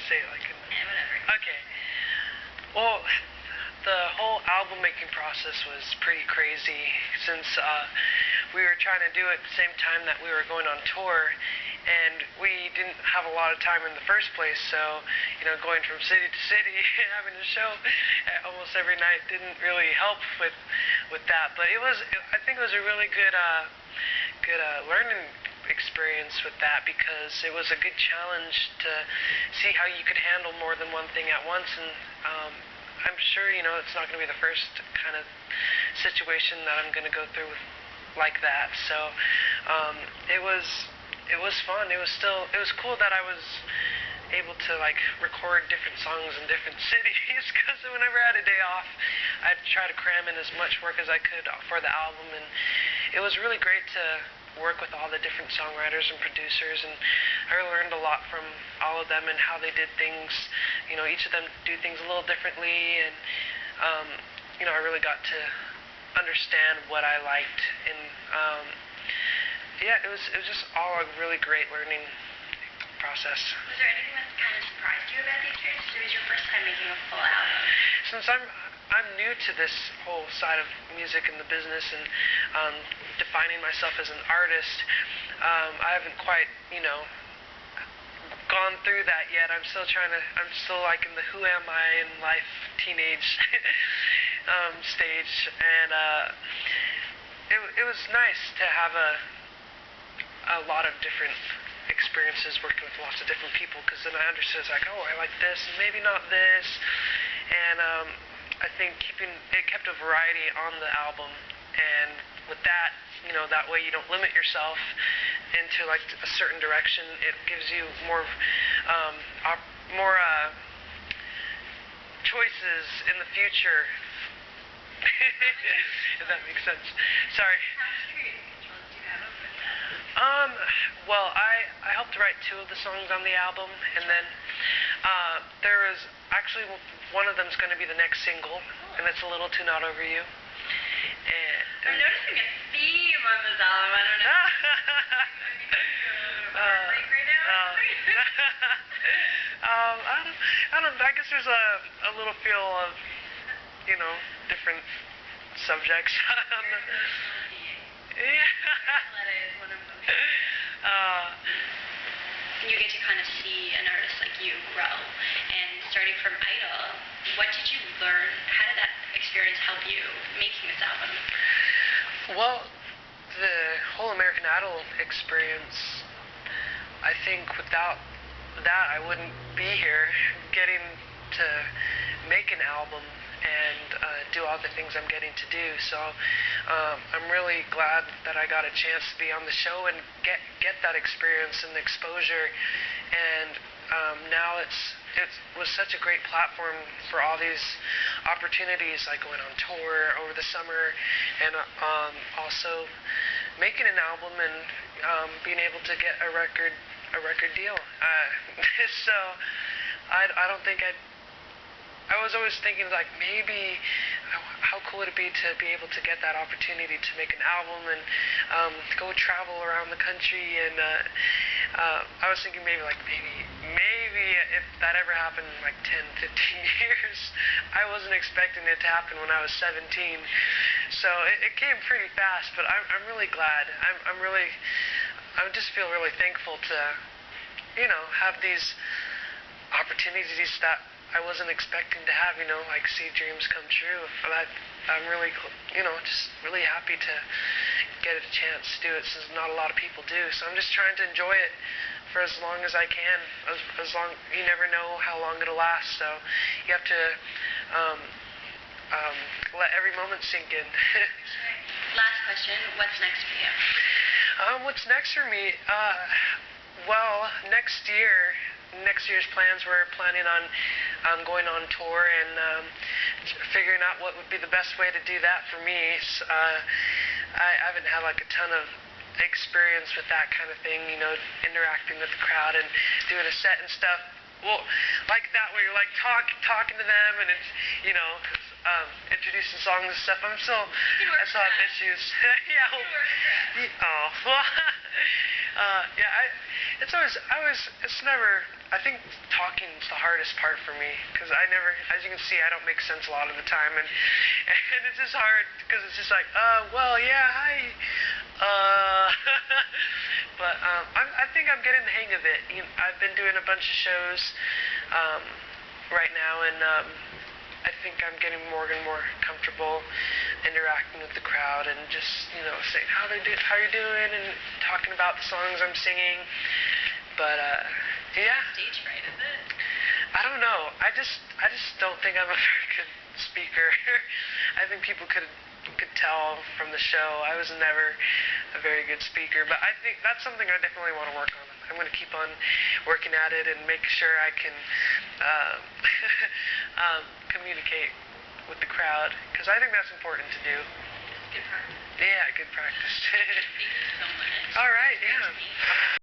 say it like in... Whatever. Okay. Well, the whole album making process was pretty crazy since we were trying to do it at the same time that we were going on tour, and we didn't have a lot of time in the first place, so, you know, going from city to city and having a show almost every night didn't really help with that. But I think it was a really good learning experience with that, because it was a good challenge to see how you could handle more than one thing at once. And I'm sure, you know, it's not going to be the first kind of situation that I'm going to go through like that. So it was fun. It was cool that I was able to like record different songs in different cities, because whenever I had a day off, I'd try to cram in as much work as I could for the album. And it was really great to work with all the different songwriters and producers, and I learned a lot from all of them and how they did things. You know, each of them do things a little differently, and you know, I really got to understand what I liked. And yeah, it was just all a really great learning process. Was there anything that kind of surprised you about the experience? It was your first time making a full album. Since I'm new to this whole side of music and the business, and defining myself as an artist, I haven't quite, you know, gone through that yet. I'm still like in the who am I in life teenage stage, and it was nice to have a lot of different experiences working with lots of different people, because then I understood, it's like, oh, I like this and maybe not this. And I think it kept a variety on the album, and with that, you know, that way you don't limit yourself into like a certain direction. It gives you more choices in the future. If that makes sense. Sorry. How much creative control did you have over that? Well, I helped write 2 of the songs on the album, and then there is actually one of them's going to be the next single, and it's A Little Too Not Over You. And I'm noticing a theme on this album. I don't know. Heartbreak right now? I guess there's a little feel of, you know, different subjects. Yeah. Archuleta is one of them. You get to kind of see an artist like you grow. And starting from Idol, what did you learn? How did that experience help you making this album? Well, the whole American Idol experience, I think without that I wouldn't be here getting to make an album and do all the things I'm getting to do. So I'm really glad that I got a chance to be on the show and get that experience and exposure. And now it was such a great platform for all these opportunities, like going on tour over the summer, and also making an album and being able to get a record deal. So I don't think I was always thinking, like, maybe how cool would it be to be able to get that opportunity to make an album and go travel around the country. And I was thinking maybe if that ever happened in like 10, 15 years. I wasn't expecting it to happen when I was 17. So it came pretty fast, but I'm really glad. I just feel really thankful to, you know, have these opportunities that I wasn't expecting to have, you know, like see dreams come true. I'm really, you know, just really happy to get a chance to do it, since not a lot of people do. So I'm just trying to enjoy it for as long as I can. As long, you never know how long it'll last. So you have to let every moment sink in. Last question, what's next for you? What's next for me? Well, next year's plans, we're planning on going on tour and figuring out what would be the best way to do that for me. I haven't had like a ton of experience with that kind of thing, you know, interacting with the crowd and doing a set and stuff. Well, like that, where you're like talking to them, and it's, you know, introducing songs and stuff. I still have issues. Yeah. Oh. Well. Yeah. It's never I think talking is the hardest part for me because I never, as you can see, I don't make sense a lot of the time, and it's just hard because it's just like, well, yeah, hi, but I think I'm getting the hang of it. I've been doing a bunch of shows right now, and I think I'm getting more and more comfortable interacting with the crowd and just saying how you're doing, and talking about the songs I'm singing. But yeah. Stage fright, is it? I don't know. I just don't think I'm a very good speaker. I think people could tell from the show I was never a very good speaker, but I think that's something I definitely want to work on. I'm going to keep on working at it and make sure I can communicate with the crowd, because I think that's important to do. Good practice. Yeah, good practice. Thank you so much. All right, yeah.